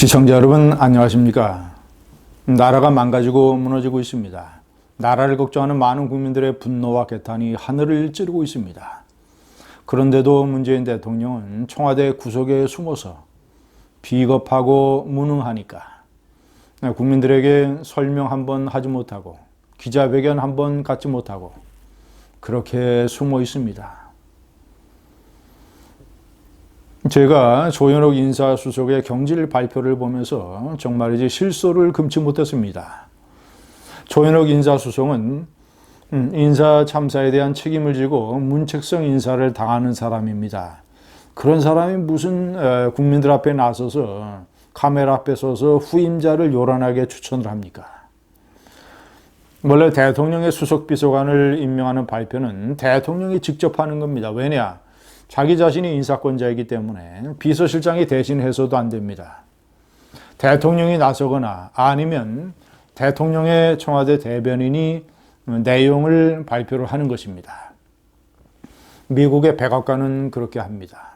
시청자 여러분 안녕하십니까? 나라가 망가지고 무너지고 있습니다. 나라를 걱정하는 많은 국민들의 분노와 개탄이 하늘을 찌르고 있습니다. 그런데도 문재인 대통령은 청와대 구석에 숨어서 비겁하고 무능하니까 국민들에게 설명 한번 하지 못하고 기자회견 한번 갖지 못하고 그렇게 숨어 있습니다. 제가 조현옥 인사수석의 경질 발표를 보면서 정말이지 실소를 금치 못했습니다. 조현옥 인사수석은 인사 참사에 대한 책임을 지고 문책성 인사를 당하는 사람입니다. 그런 사람이 무슨 국민들 앞에 나서서 카메라 앞에 서서 후임자를 요란하게 추천을 합니까? 원래 대통령의 수석비서관을 임명하는 발표는 대통령이 직접 하는 겁니다. 왜냐? 자기 자신이 인사권자이기 때문에 비서실장이 대신해서도 안 됩니다. 대통령이 나서거나 아니면 대통령의 청와대 대변인이 내용을 발표를 하는 것입니다. 미국의 백악관은 그렇게 합니다.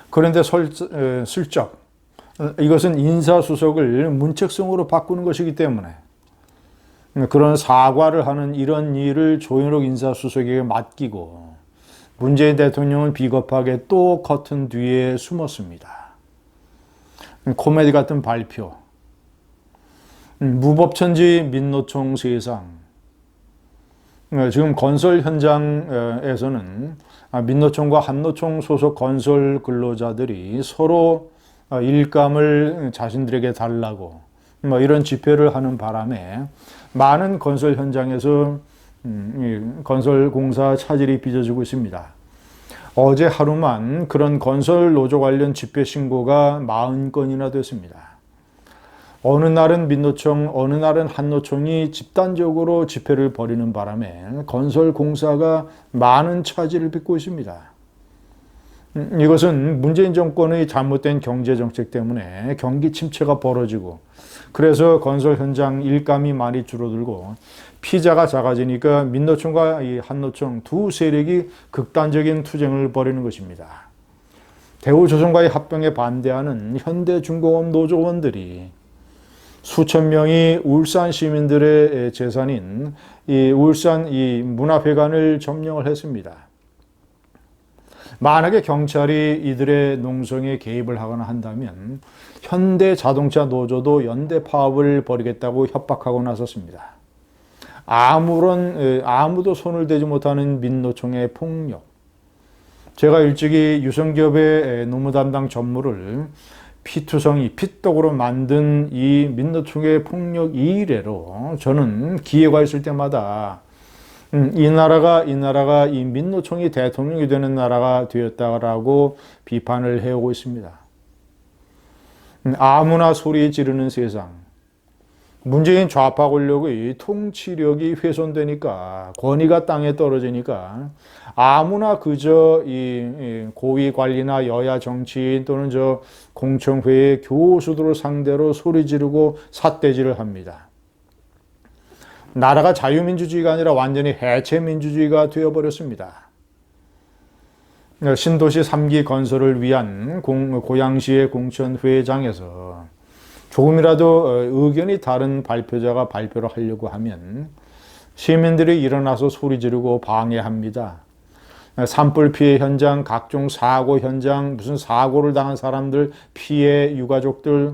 그런데 슬쩍 이것은 인사수석을 문책성으로 바꾸는 것이기 때문에 그런 사과를 하는 이런 일을 조현옥 인사수석에게 맡기고 문재인 대통령은 비겁하게 또 커튼 뒤에 숨었습니다. 코미디 같은 발표. 무법천지 민노총 세상. 지금 건설 현장에서는 민노총과 한노총 소속 건설 근로자들이 서로 일감을 자신들에게 달라고 이런 집회를 하는 바람에 많은 건설 현장에서 건설 공사 차질이 빚어지고 있습니다. 어제 하루만 그런 건설 노조 관련 집회 신고가 40건이나 됐습니다. 어느 날은 민노총, 어느 날은 한노총이 집단적으로 집회를 벌이는 바람에 건설 공사가 많은 차질을 빚고 있습니다. 이것은 문재인 정권의 잘못된 경제 정책 때문에 경기 침체가 벌어지고 그래서 건설 현장 일감이 많이 줄어들고 피자가 작아지니까 민노총과 이 한노총 두 세력이 극단적인 투쟁을 벌이는 것입니다. 대우조선과의 합병에 반대하는 현대중공업 노조원들이 수천 명이 울산 시민들의 재산인 이 울산 이 문화회관을 점령을 했습니다. 만약에 경찰이 이들의 농성에 개입을 하거나 한다면 현대자동차 노조도 연대 파업을 벌이겠다고 협박하고 나섰습니다. 아무도 손을 대지 못하는 민노총의 폭력. 제가 일찍이 유성기업의 노무 담당 전무를 피투성이, 피떡으로 만든 이 민노총의 폭력 이래로 저는 기회가 있을 때마다 이 나라가 이 민노총이 대통령이 되는 나라가 되었다라고 비판을 해오고 있습니다. 아무나 소리 지르는 세상. 문재인 좌파 권력의 통치력이 훼손되니까 권위가 땅에 떨어지니까 아무나 그저 이 고위 관리나 여야 정치인 또는 저 공청회의 교수들을 상대로 소리 지르고 삿대질을 합니다. 나라가 자유민주주의가 아니라 완전히 해체민주주의가 되어버렸습니다. 신도시 3기 건설을 위한 고양시의 공천회장에서 조금이라도 의견이 다른 발표자가 발표를 하려고 하면 시민들이 일어나서 소리 지르고 방해합니다. 산불 피해 현장, 각종 사고 현장, 무슨 사고를 당한 사람들, 피해 유가족들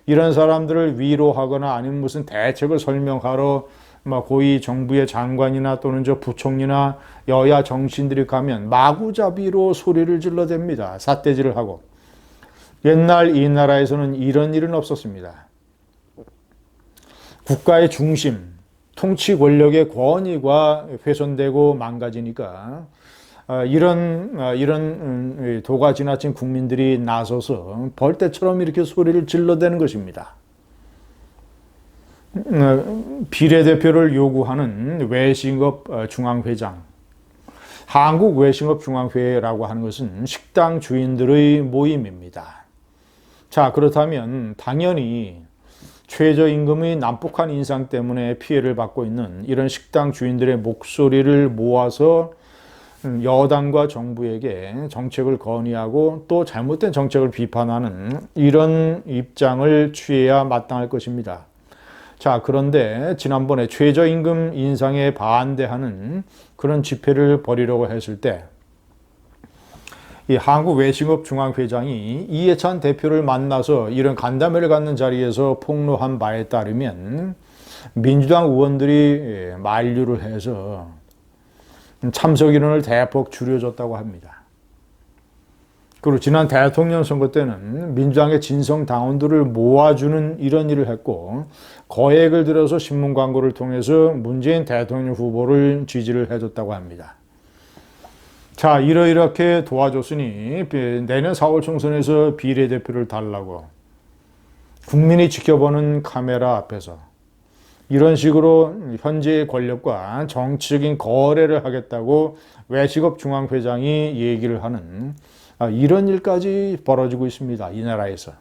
이런 사람들을 위로하거나 아니면 무슨 대책을 설명하러 고위 정부의 장관이나 또는 저 부총리나 여야 정치인들이 가면 마구잡이로 소리를 질러댑니다. 삿대질을 하고. 옛날 이 나라에서는 이런 일은 없었습니다. 국가의 중심, 통치 권력의 권위가 훼손되고 망가지니까 이런 도가 지나친 국민들이 나서서 벌떼처럼 이렇게 소리를 질러대는 것입니다. 비례대표를 요구하는 외식업 중앙회장, 한국 외식업 중앙회라고 하는 것은 식당 주인들의 모임입니다. 자, 그렇다면 당연히 최저임금의 난폭한 인상 때문에 피해를 받고 있는 이런 식당 주인들의 목소리를 모아서 여당과 정부에게 정책을 건의하고 또 잘못된 정책을 비판하는 이런 입장을 취해야 마땅할 것입니다. 자, 그런데 지난번에 최저임금 인상에 반대하는 그런 집회를 벌이려고 했을 때 이 한국외식업중앙회장이 이해찬 대표를 만나서 이런 간담회를 갖는 자리에서 폭로한 바에 따르면 민주당 의원들이 만류를 해서 참석 인원을 대폭 줄여줬다고 합니다. 그리고 지난 대통령 선거 때는 민주당의 진성 당원들을 모아주는 이런 일을 했고 거액을 들여서 신문 광고를 통해서 문재인 대통령 후보를 지지를 해줬다고 합니다. 자, 이렇게 도와줬으니 내년 4월 총선에서 비례대표를 달라고 국민이 지켜보는 카메라 앞에서 이런 식으로 현재의 권력과 정치적인 거래를 하겠다고 외식업중앙회장이 얘기를 하는 이런 일까지 벌어지고 있습니다. 이 나라에서.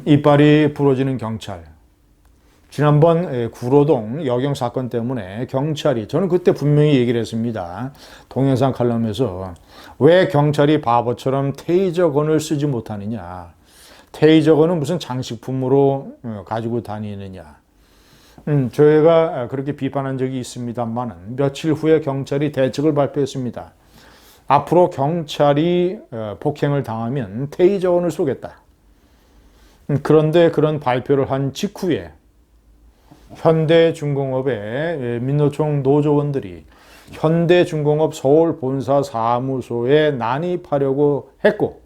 이빨이 부러지는 경찰. 지난번 구로동 여경 사건 때문에 경찰이, 저는 그때 분명히 얘기를 했습니다. 동영상 칼럼에서 왜 경찰이 바보처럼 테이저건을 쓰지 못하느냐. 테이저건은 무슨 장식품으로 가지고 다니느냐. 저희가 그렇게 비판한 적이 있습니다만 며칠 후에 경찰이 대책을 발표했습니다. 앞으로 경찰이 폭행을 당하면 테이저건을 쏘겠다. 그런데 그런 발표를 한 직후에 현대중공업의 민노총 노조원들이 현대중공업 서울 본사 사무소에 난입하려고 했고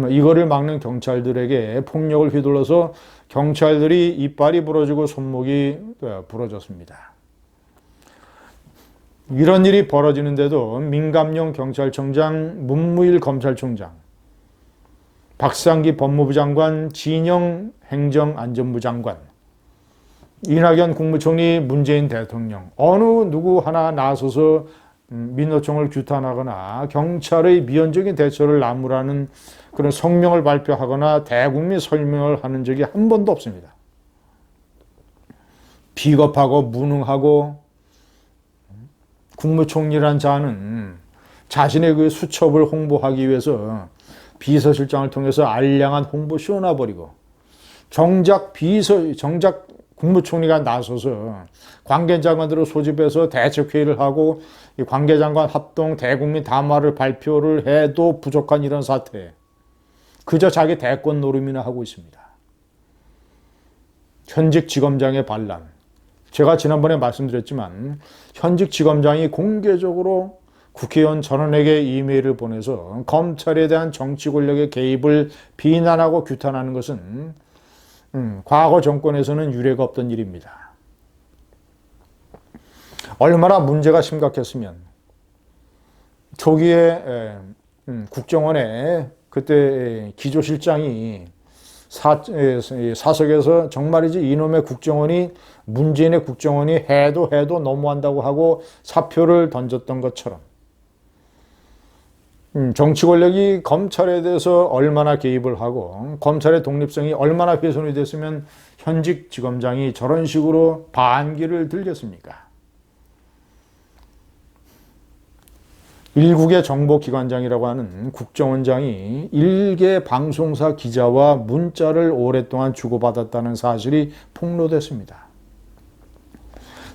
이거를 막는 경찰들에게 폭력을 휘둘러서 경찰들이 이빨이 부러지고 손목이 부러졌습니다. 이런 일이 벌어지는데도 민감용 경찰청장, 문무일 검찰총장, 박상기 법무부 장관, 진영 행정안전부 장관, 이낙연 국무총리, 문재인 대통령 어느 누구 하나 나서서 민노총을 규탄하거나 경찰의 미온적인 대처를 나무라는 그런 성명을 발표하거나 대국민 설명을 하는 적이 한 번도 없습니다. 비겁하고 무능하고 국무총리란 자는 자신의 그 수첩을 홍보하기 위해서 비서실장을 통해서 알량한 홍보쇼 놔버리고 정작 국무총리가 나서서 관계장관들을 소집해서 대책회의를 하고 관계장관 합동 대국민 담화를 발표를 해도 부족한 이런 사태. 그저 자기 대권 노름이나 하고 있습니다. 현직 지검장의 반란. 제가 지난번에 말씀드렸지만 현직 지검장이 공개적으로 국회의원 전원에게 이메일을 보내서 검찰에 대한 정치 권력의 개입을 비난하고 규탄하는 것은 과거 정권에서는 유례가 없던 일입니다. 얼마나 문제가 심각했으면 초기에 국정원에 그때 기조실장이 사석에서 정말이지 이놈의 국정원이 문재인의 국정원이 해도 너무한다고 하고 사표를 던졌던 것처럼 정치 권력이 검찰에 대해서 얼마나 개입을 하고 검찰의 독립성이 얼마나 훼손이 됐으면 현직 지검장이 저런 식으로 반기를 들겠습니까? 일국의 정보기관장이라고 하는 국정원장이 일개 방송사 기자와 문자를 오랫동안 주고받았다는 사실이 폭로됐습니다.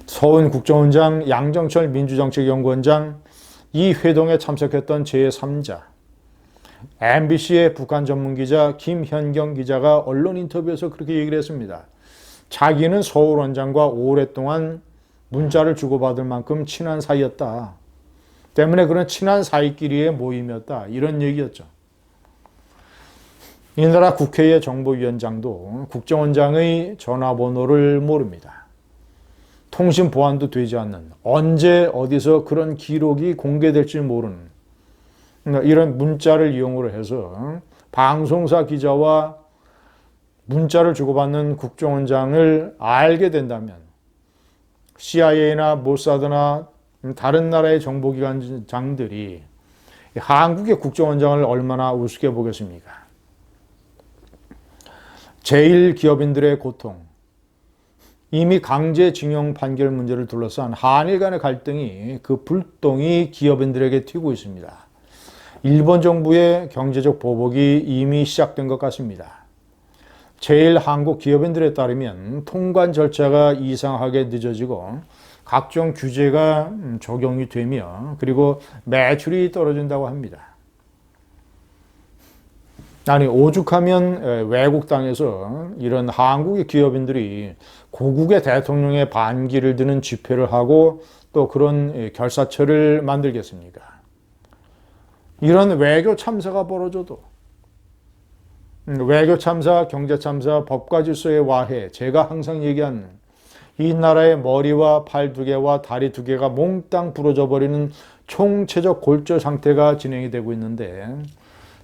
서훈 국정원장, 양정철 민주정책연구원장, 이 회동에 참석했던 제3자, MBC의 북한 전문기자 김현경 기자가 언론 인터뷰에서 그렇게 얘기를 했습니다. 자기는 서울 원장과 오랫동안 문자를 주고받을 만큼 친한 사이였다. 때문에 그런 친한 사이끼리의 모임이었다. 이런 얘기였죠. 이 나라 국회의 정보위원장도 국정원장의 전화번호를 모릅니다. 통신 보안도 되지 않는, 언제 어디서 그런 기록이 공개될지 모르는 이런 문자를 이용으로 해서 방송사 기자와 문자를 주고받는 국정원장을 알게 된다면 CIA나 모사드나 다른 나라의 정보기관장들이 한국의 국정원장을 얼마나 우습게 보겠습니까? 제일 기업인들의 고통, 이미 강제징용 판결 문제를 둘러싼 한일 간의 갈등이 그 불똥이 기업인들에게 튀고 있습니다. 일본 정부의 경제적 보복이 이미 시작된 것 같습니다. 제1한국 기업인들에 따르면 통관 절차가 이상하게 늦어지고 각종 규제가 적용이 되며 그리고 매출이 떨어진다고 합니다. 아니 오죽하면 외국 땅에서 이런 한국의 기업인들이 고국의 대통령의 반기를 드는 집회를 하고 또 그런 결사처를 만들겠습니까? 이런 외교 참사가 벌어져도 외교 참사, 경제 참사, 법과 질서의 와해, 제가 항상 얘기하는 이 나라의 머리와 팔 두 개와 다리 두 개가 몽땅 부러져 버리는 총체적 골절 상태가 진행이 되고 있는데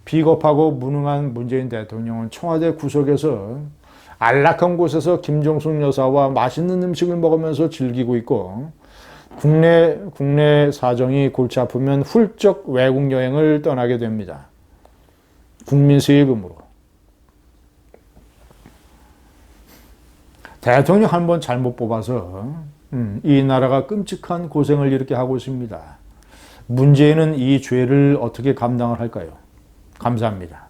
비겁하고 무능한 문재인 대통령은 청와대 구석에서 안락한 곳에서 김정숙 여사와 맛있는 음식을 먹으면서 즐기고 있고 국내 사정이 골치 아프면 훌쩍 외국 여행을 떠나게 됩니다. 국민 세금으로. 대통령 한 번 잘못 뽑아서 이 나라가 끔찍한 고생을 이렇게 하고 있습니다. 문재인은 이 죄를 어떻게 감당을 할까요? 감사합니다.